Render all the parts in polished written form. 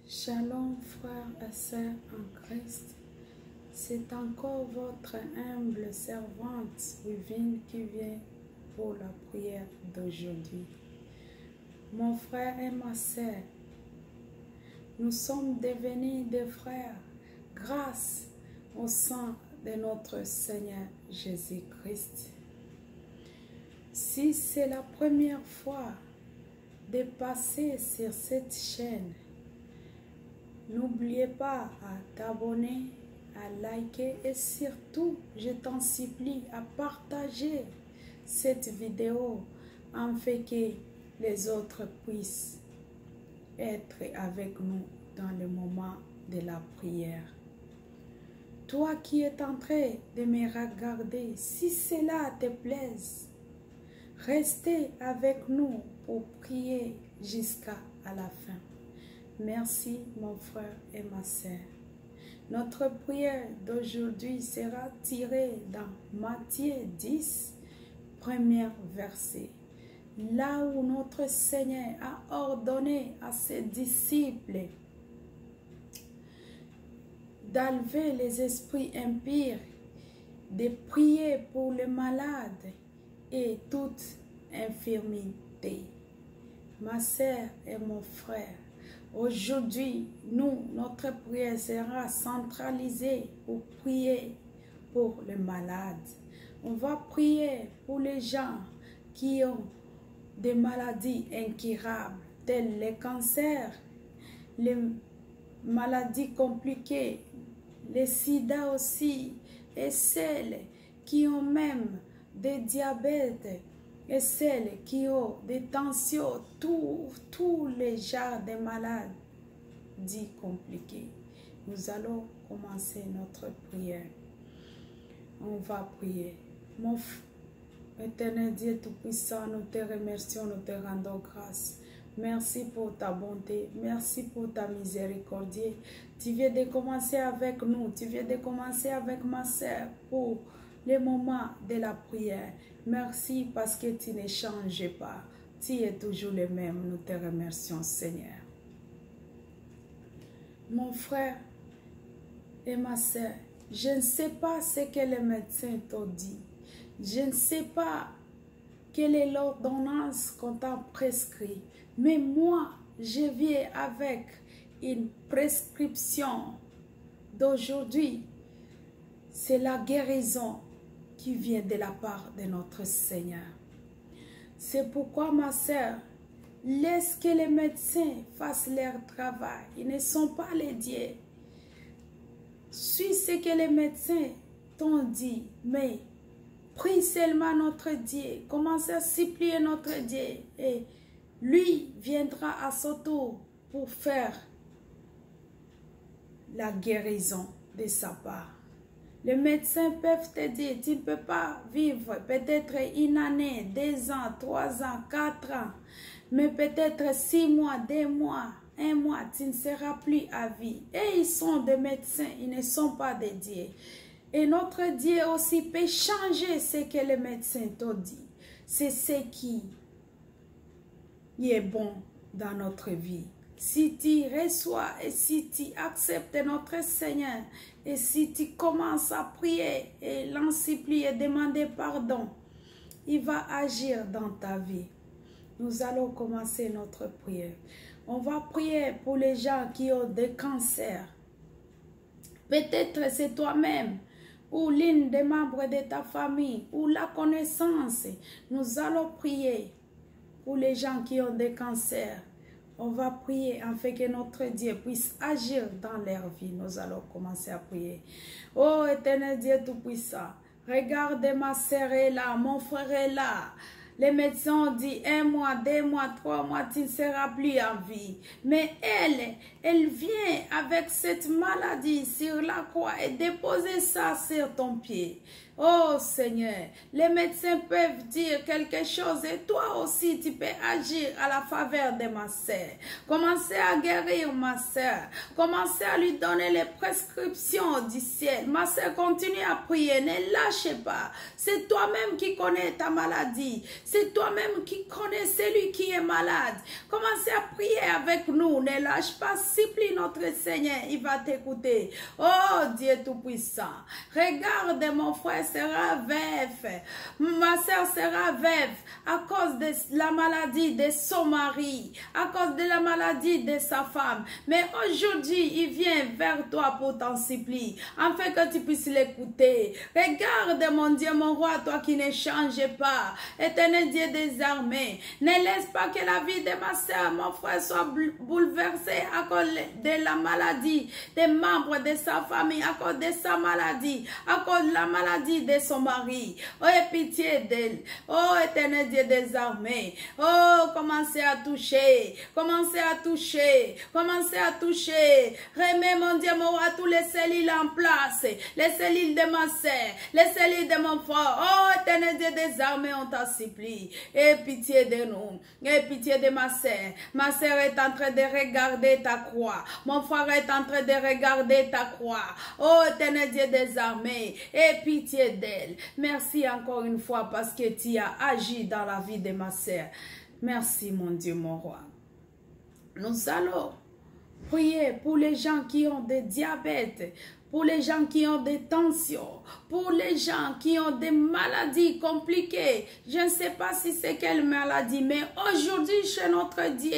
Shalom frères et sœurs en Christ, c'est encore votre humble servante Wivine qui vient pour la prière d'aujourd'hui. Mon frère et ma sœur, nous sommes devenus des frères grâce au sang de notre Seigneur Jésus-Christ. Si c'est la première fois de passer sur cette chaîne, n'oubliez pas à t'abonner, à liker et surtout, je t'en supplie à partager cette vidéo afin que les autres puissent être avec nous dans le moment de la prière. Toi qui es en train de me regarder, si cela te plaise, restez avec nous pour prier jusqu'à la fin. Merci mon frère et ma sœur. Notre prière d'aujourd'hui sera tirée dans Matthieu 10, premier verset. Là où notre Seigneur a ordonné à ses disciples d'enlever les esprits impurs, de prier pour les malades et toute infirmité. Ma sœur et mon frère, aujourd'hui, notre prière sera centralisée pour prier pour les malades. On va prier pour les gens qui ont des maladies incurables, telles les cancers, les maladies compliquées, les sida aussi, et celles qui ont même des diabètes, et celles qui ont des tensions, tous les genres de maladies compliquées. Nous allons commencer notre prière. On va prier. Mon éternel Dieu Tout-Puissant, nous te remercions, nous te rendons grâce. Merci pour ta bonté, merci pour ta miséricorde. Tu viens de commencer avec nous, tu viens de commencer avec ma sœur pour le moment de la prière. Merci parce que tu ne changes pas. Tu es toujours le même. Nous te remercions, Seigneur. Mon frère et ma sœur, je ne sais pas ce que les médecins t'ont dit. Je ne sais pas quelle est l'ordonnance qu'on t'a prescrit. Mais moi, je viens avec une prescription d'aujourd'hui. C'est la guérison qui vient de la part de notre Seigneur. C'est pourquoi, ma sœur, laisse que les médecins fassent leur travail. Ils ne sont pas les dieux. Suis ce que les médecins t'ont dit, mais prie seulement notre Dieu. Commence à supplier notre Dieu et lui viendra à son tour pour faire la guérison de sa part. Les médecins peuvent te dire, tu ne peux pas vivre peut-être une année, 2 ans, 3 ans, 4 ans, mais peut-être 6 mois, 2 mois, 1 mois, tu ne seras plus à vie. Et ils sont des médecins, ils ne sont pas des dieux. Et notre Dieu aussi peut changer ce que les médecins t'ont dit. C'est ce qui est bon dans notre vie. Si tu reçois et si tu acceptes notre Seigneur et si tu commences à prier et l'en supplier, demander pardon, il va agir dans ta vie. Nous allons commencer notre prière. On va prier pour les gens qui ont des cancers. Peut-être c'est toi-même ou l'une des membres de ta famille ou la connaissance. Nous allons prier pour les gens qui ont des cancers. On va prier afin que notre Dieu puisse agir dans leur vie. Nous allons commencer à prier. Oh éternel Dieu Tout-Puissant, regarde ma sœur est là, mon frère est là. Les médecins ont dit 1 mois, 2 mois, 3 mois, tu ne seras plus en vie. Mais elle vient avec cette maladie sur la croix et déposer ça sur ton pied. Oh Seigneur, les médecins peuvent dire quelque chose et toi aussi tu peux agir à la faveur de ma sœur. Commencez à guérir ma sœur. Commencez à lui donner les prescriptions du ciel. Ma sœur, continue à prier, ne lâchez pas. C'est toi-même qui connais ta maladie. C'est toi-même qui connais celui qui est malade. Commencez à prier avec nous. Ne lâche pas, supplie notre Seigneur, il va t'écouter. Oh Dieu Tout-Puissant, regarde, mon frère sera veuf, ma soeur sera veuve à cause de la maladie de son mari, à cause de la maladie de sa femme. Mais aujourd'hui, il vient vers toi pour t'en supplier, afin que tu puisses l'écouter. Regarde, mon Dieu, mon roi, toi qui ne changes pas, éternel Dieu des armées, ne laisse pas que la vie de ma soeur, mon frère, soit bouleversée à cause de la maladie des membres de sa famille, à cause de sa maladie, à cause de la maladie de son mari. Oh, aie pitié d'elle. Oh, éternel Dieu des armées. Oh, commencez à toucher. Commencez à toucher. Commencez à toucher. Remets, mon Dieu, mon roi, tous les cellules en place. Les cellules de ma sœur. Les cellules de mon frère. Oh, éternel Dieu des armées, on t'en supplie. Aie pitié de nous. Aie pitié de ma sœur. Ma sœur est en train de regarder ta croix. Mon frère est en train de regarder ta croix. Oh, éternel Dieu des armées, aie pitié d'elle. Merci encore une fois parce que tu as agi dans la vie de ma sœur. Merci, mon Dieu, mon roi. Nous allons prier pour les gens qui ont des diabètes, pour les gens qui ont des tensions, pour les gens qui ont des maladies compliquées. Je ne sais pas si c'est quelle maladie, mais aujourd'hui chez notre Dieu,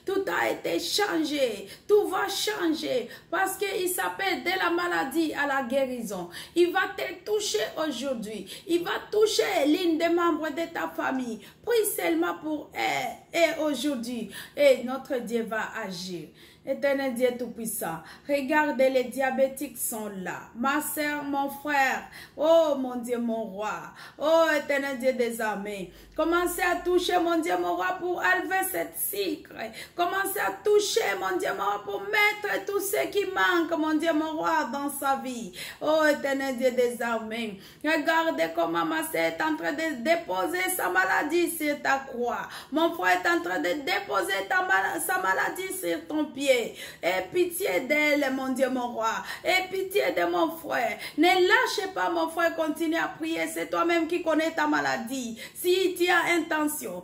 tout a été changé, tout va changer parce qu'il s'appelle de la maladie à la guérison. Il va te toucher aujourd'hui, il va toucher l'une des membres de ta famille. Prie seulement pour elle et aujourd'hui, et notre Dieu va agir. Éternel Dieu Tout-Puissant, regardez, les diabétiques sont là. Ma soeur, mon frère, oh mon Dieu, mon roi, oh éternel Dieu des armées, commencez à toucher, mon Dieu, mon roi, pour enlever cette sucre. Commencez à toucher, mon Dieu, mon roi, pour mettre tout ce qui manque, mon Dieu, mon roi, dans sa vie. Oh éternel Dieu des armées, regardez comment ma soeur est en train de déposer sa maladie sur ta croix. Mon frère est en train de déposer sa maladie sur ton pied. Aie pitié d'elle, mon Dieu, mon roi. Aie pitié de mon frère. Ne lâche pas, mon frère, continue à prier. C'est toi-même qui connais ta maladie. Si tu as intention,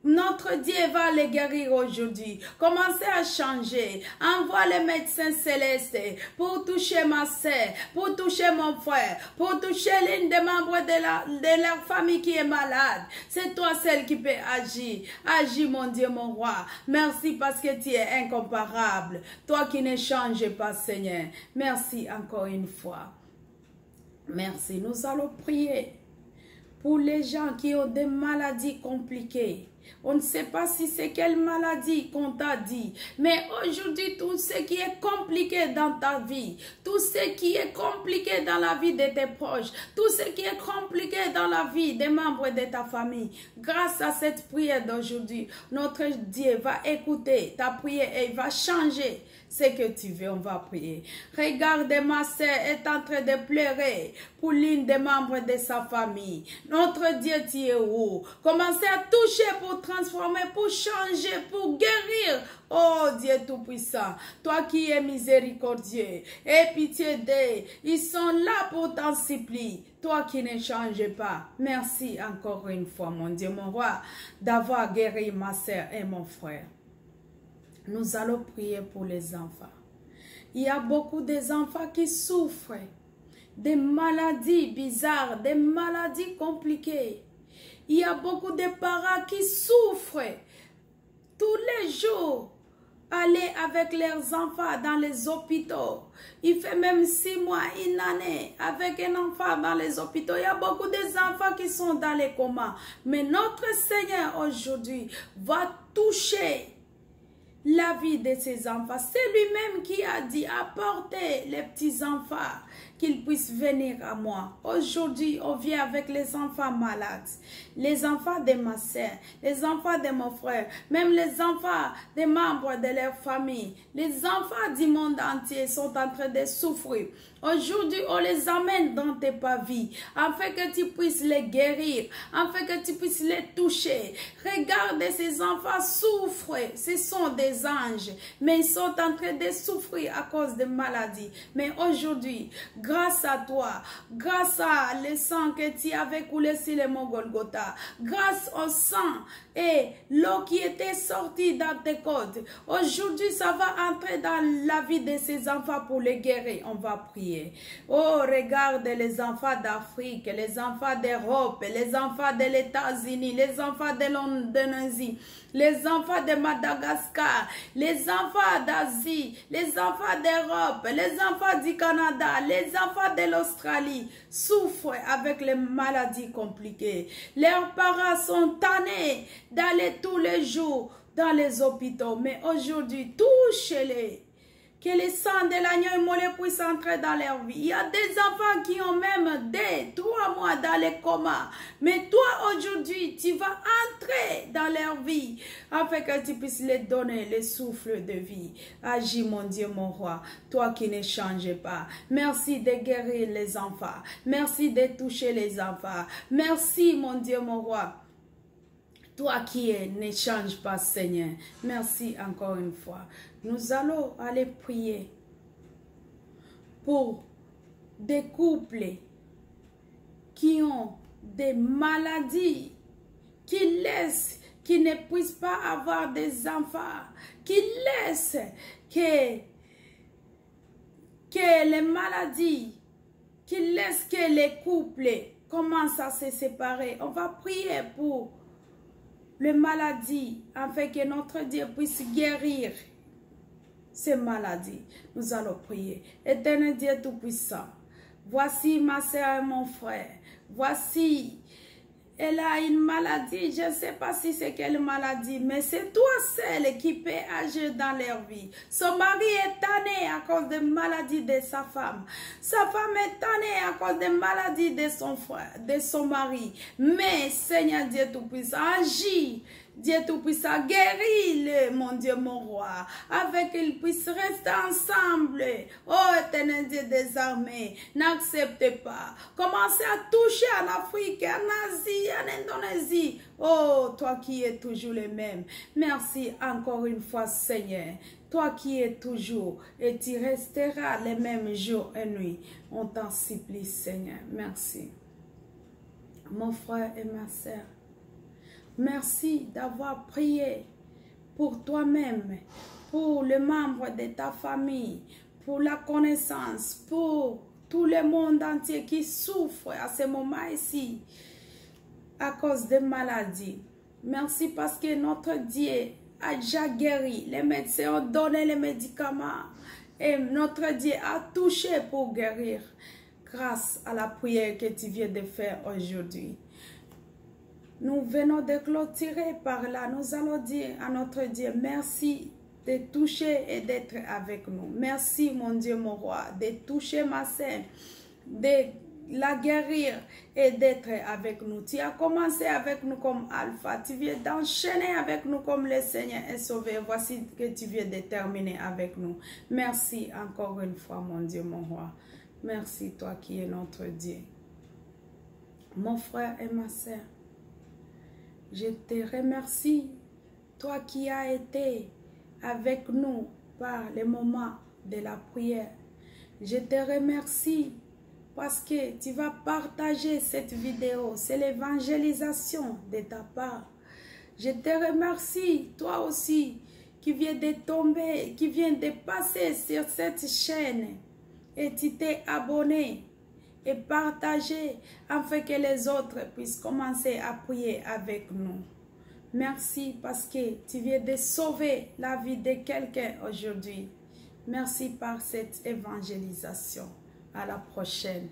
notre Dieu va les guérir aujourd'hui. Commencez à changer. Envoie les médecins célestes pour toucher ma sœur, pour toucher mon frère, pour toucher l'une des membres de leur famille qui est malade. C'est toi celle qui peut agir. Agis, mon Dieu, mon roi. Merci parce que tu es incomparable. Toi qui ne changes pas, Seigneur. Merci encore une fois. Merci. Nous allons prier pour les gens qui ont des maladies compliquées. On ne sait pas si c'est quelle maladie qu'on t'a dit. Mais aujourd'hui, tout ce qui est compliqué dans ta vie, tout ce qui est compliqué dans la vie de tes proches, tout ce qui est compliqué dans la vie des membres de ta famille, grâce à cette prière d'aujourd'hui, notre Dieu va écouter ta prière et il va changer ce que tu veux. On va prier. Regarde, ma sœur est en train de pleurer pour l'une des membres de sa famille. Notre Dieu, tu es où? Commencez à toucher pour transformer, pour changer, pour guérir. Oh Dieu Tout-Puissant, toi qui es miséricordieux, aie pitié d'eux. Ils sont là pour t'en supplier. Toi qui ne changes pas. Merci encore une fois, mon Dieu, mon roi, d'avoir guéri ma sœur et mon frère. Nous allons prier pour les enfants. Il y a beaucoup d'enfants qui souffrent des maladies bizarres, des maladies compliquées. Il y a beaucoup de parents qui souffrent tous les jours. Aller avec leurs enfants dans les hôpitaux. Il fait même 6 mois, une année avec un enfant dans les hôpitaux. Il y a beaucoup d'enfants qui sont dans les comas. Mais notre Seigneur aujourd'hui va toucher la vie de ces enfants. C'est lui-même qui a dit apportez les petits enfants qu'ils puissent venir à moi. Aujourd'hui, on vient avec les enfants malades, les enfants de ma sœur, les enfants de mon frère, même les enfants des membres de leur famille. Les enfants du monde entier sont en train de souffrir. Aujourd'hui, on les amène dans tes pavis, afin que tu puisses les guérir, afin que tu puisses les toucher. Regarde, ces enfants souffrent, ce sont des anges, mais ils sont en train de souffrir à cause de maladies. Mais aujourd'hui, grâce à toi, grâce à le sang que tu avais coulé sur le mont Golgotha, grâce au sang et l'eau qui était sortie dans tes côtes, aujourd'hui, ça va entrer dans la vie de ces enfants pour les guérir. On va prier. Oh, regarde les enfants d'Afrique, les enfants d'Europe, les enfants de les États-Unis, les enfants de l'Indonésie, les enfants de Madagascar, les enfants d'Asie, les enfants d'Europe, les enfants du Canada, les enfants de l'Australie souffrent avec les maladies compliquées. Leurs parents sont tannés d'aller tous les jours dans les hôpitaux, mais aujourd'hui, touchez-les. Que le sang de l'agneau immolé puisse entrer dans leur vie. Il y a des enfants qui ont même 3 mois dans les comas. Mais toi, aujourd'hui, tu vas entrer dans leur vie afin que tu puisses les donner le souffle de vie. Agis, mon Dieu, mon roi, toi qui ne changes pas. Merci de guérir les enfants. Merci de toucher les enfants. Merci, mon Dieu, mon roi. Toi qui ne change pas, Seigneur. Merci encore une fois. Nous allons aller prier pour des couples qui ont des maladies, qui ne puissent pas avoir des enfants, qui laissent que les maladies, qui laissent que les couples commencent à se séparer. On va prier pour les maladies, afin que notre Dieu puisse guérir ces maladies. Nous allons prier. Éternel Dieu Tout-Puissant, voici ma soeur et mon frère. Voici, elle a une maladie. Je ne sais pas si c'est quelle maladie, mais c'est toi seul qui peut agir dans leur vie. Son mari est tanné à cause de maladie de sa femme. Sa femme est tannée à cause de maladie de son frère, de son mari. Mais Seigneur Dieu Tout-Puissant, agis. Dieu Tout-Puissant, guéris-le, mon Dieu, mon roi, avec qu'ils puissent rester ensemble. Oh, éternel Dieu des armées, n'acceptez pas. Commencez à toucher en Afrique, en Asie, en Indonésie. Oh, toi qui es toujours le même. Merci encore une fois, Seigneur. Toi qui es toujours et tu resteras les mêmes jours et nuits. On t'en supplie, Seigneur. Merci. Mon frère et ma sœur, merci d'avoir prié pour toi-même, pour les membres de ta famille, pour la connaissance, pour tout le monde entier qui souffre à ce moment ici à cause de maladies. Merci parce que notre Dieu a déjà guéri. Les médecins ont donné les médicaments et notre Dieu a touché pour guérir grâce à la prière que tu viens de faire aujourd'hui. Nous venons de clôturer par là. Nous allons dire à notre Dieu, merci de toucher et d'être avec nous. Merci, mon Dieu, mon roi, de toucher ma sœur, de la guérir et d'être avec nous. Tu as commencé avec nous comme Alpha. Tu viens d'enchaîner avec nous comme le Seigneur est sauvé. Voici que tu viens de terminer avec nous. Merci encore une fois, mon Dieu, mon roi. Merci, toi qui es notre Dieu. Mon frère et ma sœur, je te remercie, toi qui as été avec nous par les moments de la prière. Je te remercie parce que tu vas partager cette vidéo. C'est l'évangélisation de ta part. Je te remercie, toi aussi, qui viens de tomber, qui viens de passer sur cette chaîne et tu t'es abonné et partager afin que les autres puissent commencer à prier avec nous. Merci parce que tu viens de sauver la vie de quelqu'un aujourd'hui. Merci par cette évangélisation. À la prochaine.